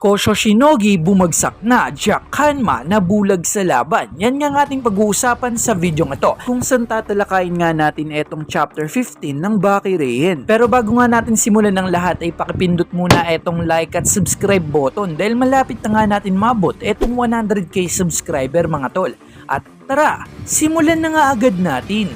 Kosho Shinogi bumagsak na, Jack Hanma nabulag sa laban. Yan nga ang ating pag-uusapan sa video ito, kung saan tatalakayin nga natin etong chapter 15 ng Baki Reihen. Pero bago nga natin simulan ng lahat ay pakipindot muna etong like at subscribe button dahil malapit na nga natin mabot etong 100k subscriber mga tol. At tara, simulan na nga agad natin.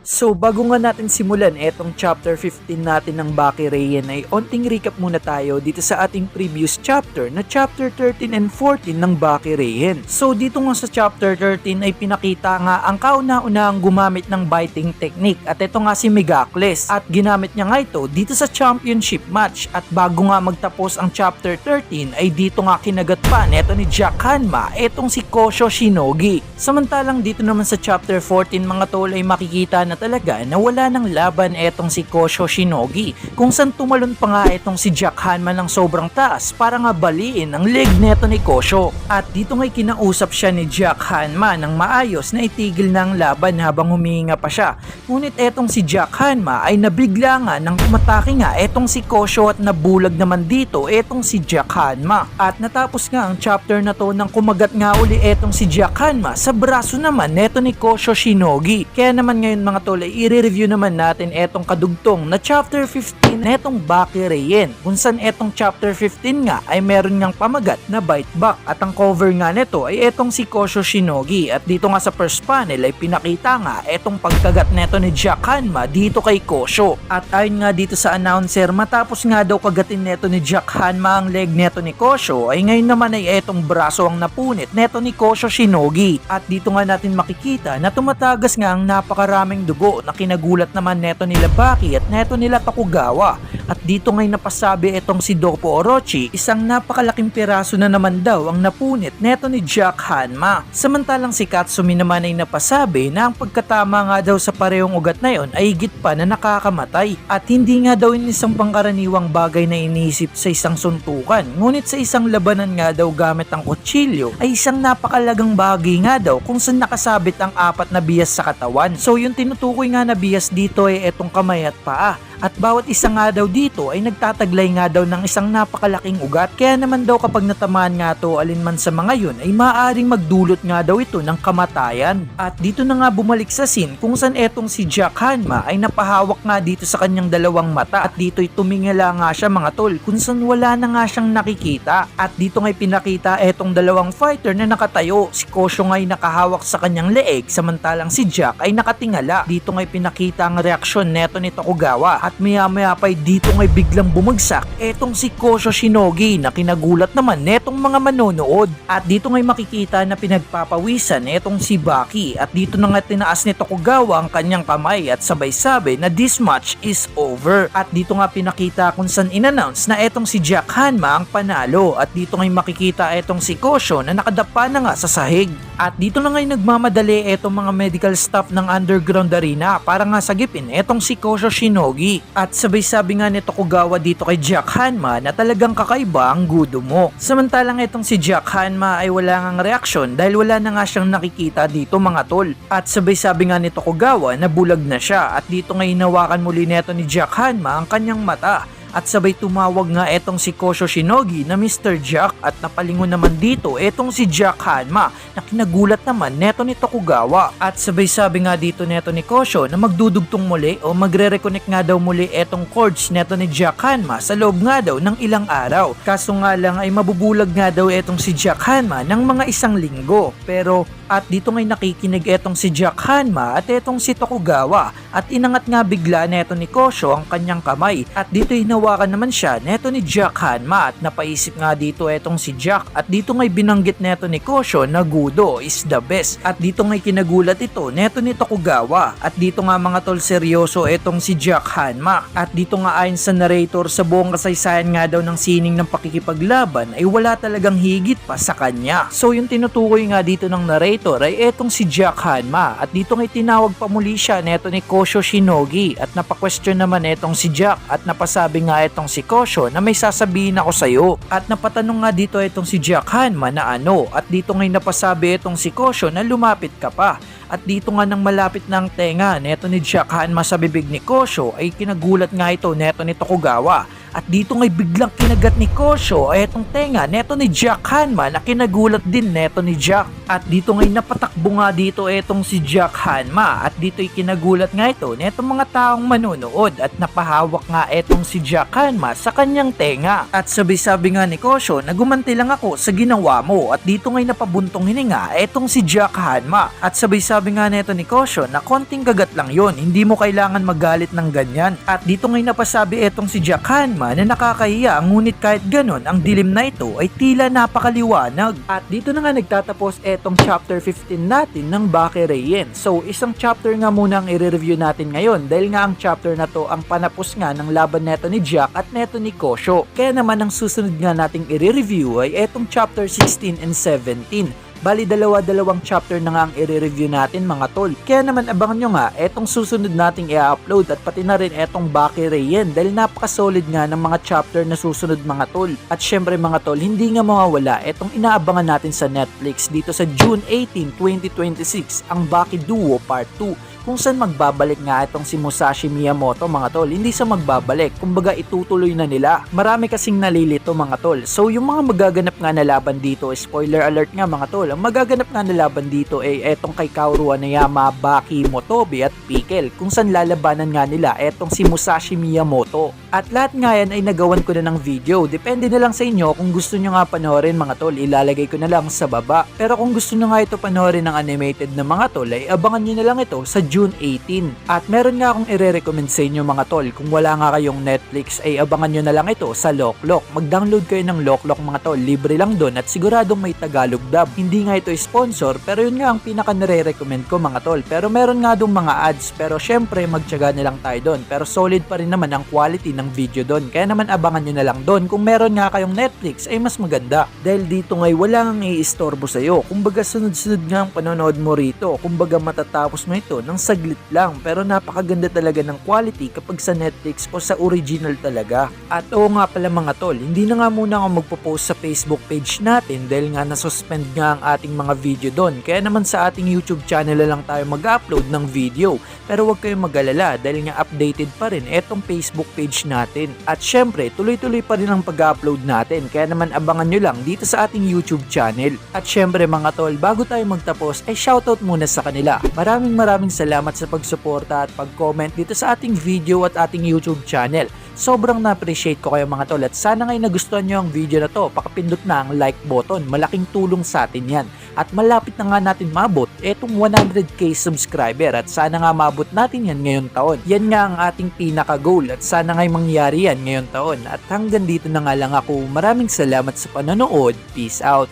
So bago nga natin simulan etong chapter 15 natin ng Baki Reihen ay onting recap muna tayo dito sa ating previous chapter na chapter 13 and 14 ng Baki Reihen. So dito nga sa chapter 13 ay pinakita nga ang kauna-unahang gumamit ng biting technique at ito nga si Megacles at ginamit niya nga ito dito sa championship match at bago nga magtapos ang chapter 13 ay dito nga kinagat pa neto ni Jack Hanma etong si Kosho Shinogi. Samantalang dito naman sa chapter 14 mga tol ay makikita na talaga na wala ng laban etong si Kosho Shinogi kung saan tumalon pa nga etong si Jack Hanma ng sobrang taas para nga baliin ang leg neto ni Kosho. At dito nga'y kinausap siya ni Jack Hanma ng maayos na itigil na ang laban habang humihinga pa siya. Ngunit etong si Jack Hanma ay nabigla nga nang umatake nga etong si Kosho at nabulag naman dito etong si Jack Hanma. At natapos nga ang chapter na to nang kumagat nga uli etong si Jack Hanma sa braso naman neto ni Kosho Shinogi. Kaya naman ngayon mga tol ay i-review naman natin etong kadugtong na chapter 15 netong Baki Reihen kung saan etong chapter 15 nga ay meron ngang pamagat na bite back at ang cover nga neto ay etong si Kosho Shinogi at dito nga sa first panel ay pinakita nga etong pagkagat neto ni Jack Hanma dito kay Kosho at ayon nga dito sa announcer matapos nga daw kagatin neto ni Jack Hanma ang leg neto ni Kosho ay ngayon naman ay etong braso ang napunit neto ni Kosho Shinogi at dito nga natin makikita na tumatagas nga ang napakaraming dugo na kinagulat naman neto nila Baki at neto nila Tokugawa. At dito ngay napasabi etong si Doppo Orochi, isang napakalaking piraso na naman daw ang napunit neto ni Jack Hanma. Samantalang si Katsumi naman ay napasabi na ang pagkatama nga daw sa parehong ugat na yon ay higit pa na nakakamatay at hindi nga daw isang pangkaraniwang bagay na iniisip sa isang suntukan. Ngunit sa isang labanan nga daw gamit ang kutsilyo ay isang napakalagang bagay nga daw kung saan nakasabit ang apat na biyas sa katawan. So yung tinutukoy nga na biyas dito ay etong kamay at paa. At bawat isa nga daw dito ay nagtataglay nga daw ng isang napakalaking ugat. Kaya naman daw kapag natamaan nga to alinman sa mga yun ay maaaring magdulot nga daw ito ng kamatayan. At dito na nga bumalik sa scene kung saan etong si Jack Hanma ay napahawak nga dito sa kanyang dalawang mata. At dito ay tumingala nga siya mga tol kung saan wala na nga siyang nakikita. At dito nga'y pinakita etong dalawang fighter na nakatayo. Si Kosho nga'y nakahawak sa kanyang leeg samantalang si Jack ay nakatingala. Dito nga'y pinakita ang reaksyon neto ni Tokugawa. At maya-maya pa dito ngay biglang bumagsak etong si Kosho Shinogi na kinagulat naman netong mga manonood. At dito ngay makikita na pinagpapawisan etong si Baki at dito na nga tinaas ni Tokugawa ang kanyang kamay at sabay-sabay na this match is over. At dito nga pinakita kung saan in-announce na etong si Jack Hanma ang panalo at dito ngay makikita etong si Kosho na nakadapa na nga sa sahig. At dito na ngay nagmamadali etong mga medical staff ng Underground Arena para nga sagipin etong si Kosho Shinogi. At sabay-sabi nga ni Tokugawa dito kay Jack Hanma na talagang kakaiba ang gudo mo. Samantalang itong si Jack Hanma ay wala ngang reaksyon dahil wala na nga siyang nakikita dito mga tol. At sabay-sabi nga ni Tokugawa na bulag na siya at dito nga hinawakan muli neto ni Jack Hanma ang kanyang mata. At sabay tumawag nga etong si Kosho Shinogi na Mr. Jack at napalingon naman dito etong si Jack Hanma na kinagulat naman neto ni Tokugawa. At sabay-sabi nga dito neto ni Kosho na magdudugtong muli o magre-reconnect nga daw muli etong cords neto ni Jack Hanma sa loob nga daw ng ilang araw. Kaso nga lang ay mabubulag nga daw etong si Jack Hanma ng mga isang linggo. Pero at dito ngay nakikinig etong si Jack Hanma at etong si Tokugawa at inangat nga bigla neto ni Kosho ang kanyang kamay at dito hinawakan naman siya neto ni Jack Hanma at napaisip nga dito etong si Jack at dito ngay binanggit neto ni Kosho na gudo is the best at dito ngay kinagulat ito neto ni Tokugawa at dito nga mga tol seryoso etong si Jack Hanma at dito nga ayon sa narrator sa buong kasaysayan nga daw ng sining ng pakikipaglaban ay wala talagang higit pa sa kanya. So yung tinutukoy nga dito ng narrator ay etong si Jack Hanma at dito ngay tinawag pa muli siya neto ni Kosho Shinogi at napaka-question naman etong si Jack at napasabi nga etong si Kosho na may sasabihin ako sa'yo at napatanong nga dito etong si Jack Hanma na ano at dito ngay napasabi etong si Kosho na lumapit ka pa. At dito nga nang malapit na ang tenga neto ni Jack Hanma sa bibig ni Kosho ay kinagulat nga ito neto ni Tokugawa. At dito nga'y biglang kinagat ni Kosho etong tenga neto ni Jack Hanma na kinagulat din neto ni Jack. At dito nga'y napatakbo nga dito etong si Jack Hanma at dito'y kinagulat nga ito netong mga taong manunood at napahawak nga etong si Jack Hanma sa kanyang tenga. At sabi-sabi nga ni Kosho na gumanti lang ako sa ginawa mo at dito nga'y napabuntong hininga etong si Jack Hanma. At sabi-sabi nga neto ni Kosho na konting kagat lang yon, hindi mo kailangan magalit ng ganyan. At dito nga'y napasabi etong si Jack Hanma na nakakahiya ngunit kahit ganon ang dilim na ito ay tila napakaliwanag. At dito na nga nagtatapos etong chapter 15 natin ng Baki Reian. So isang chapter nga muna ang i-review natin ngayon dahil nga ang chapter na to ang panapos nga ng laban neto ni Jack at neto ni Kosho. Kaya naman ang susunod nga nating i-review ay etong chapter 16 and 17. Bali dalawa-dalawang chapter na nga ang i-review natin mga tol. Kaya naman abangan nyo nga etong susunod nating i-upload at pati na rin etong Baki Reian dahil napaka-solid nga ng mga chapter na susunod mga tol. At syempre mga tol, hindi nga mawawala etong inaabangan natin sa Netflix dito sa June 18, 2026 ang Baki Duo Part 2. Kung saan magbabalik nga itong si Musashi Miyamoto mga tol. Hindi sa magbabalik, kumbaga itutuloy na nila. Marami kasing nalilito mga tol. So yung mga magaganap nga na laban dito, spoiler alert nga mga tol, ang magaganap nga na laban dito ay etong kay Kaoru Hanayama, Baki, Motobi at Pickle. Kung saan lalabanan nga nila etong si Musashi Miyamoto. At lahat nga yan ay nagawan ko na ng video. Depende na lang sa inyo kung gusto nyo nga panoorin mga tol. Ilalagay ko na lang sa baba. Pero kung gusto nyo nga ito panoorin ng animated na mga tol ay abangan nyo na lang ito sa June 18. At meron nga akong i-recommend sa inyo mga tol. Kung wala nga kayong Netflix ay abangan nyo na lang ito sa Loklok. Mag-download kayo ng Loklok mga tol. Libre lang doon at siguradong may Tagalog dub. Hindi nga ito sponsor pero yun nga ang pinaka nire-recommend ko mga tol. Pero meron nga doon mga ads pero syempre magtiyaga na lang tayo doon. Pero solid pa rin naman ang quality ng video doon. Kaya naman abangan nyo na lang doon. Kung meron nga kayong Netflix ay mas maganda. Dahil dito nga'y wala nang iistorbo sa'yo. Kumbaga sunod-sunod nga ang panonood mo rito. Kumbaga matatapos mo ito ng saglit lang. Pero napakaganda talaga ng quality kapag sa Netflix o sa original talaga. At oo nga pala mga tol, hindi na nga muna ako magpo-post sa Facebook page natin dahil nga nasuspend nga ang ating mga video doon. Kaya naman sa ating YouTube channel na lang tayo mag-upload ng video. Pero huwag kayong mag-alala dahil nga updated pa rin etong Facebook page natin. At syempre, tuloy-tuloy pa rin ang pag-upload natin. Kaya naman abangan nyo lang dito sa ating YouTube channel. At syempre mga tol, bago tayo magtapos ay shoutout muna sa kanila. Maraming salamat sa pagsuporta at pag-comment dito sa ating video at ating YouTube channel. Sobrang na-appreciate ko kayo mga tol at sana ngayon nagustuhan nyo ang video na to, pakapindot na ang like button, malaking tulong sa atin yan. At malapit na nga natin mabot etong 100k subscriber at sana nga mabot natin yan ngayong taon. Yan nga ang ating pinaka-goal at sana nga'y mangyari yan ngayong taon. At hanggang dito na nga lang ako, maraming salamat sa panonood, peace out.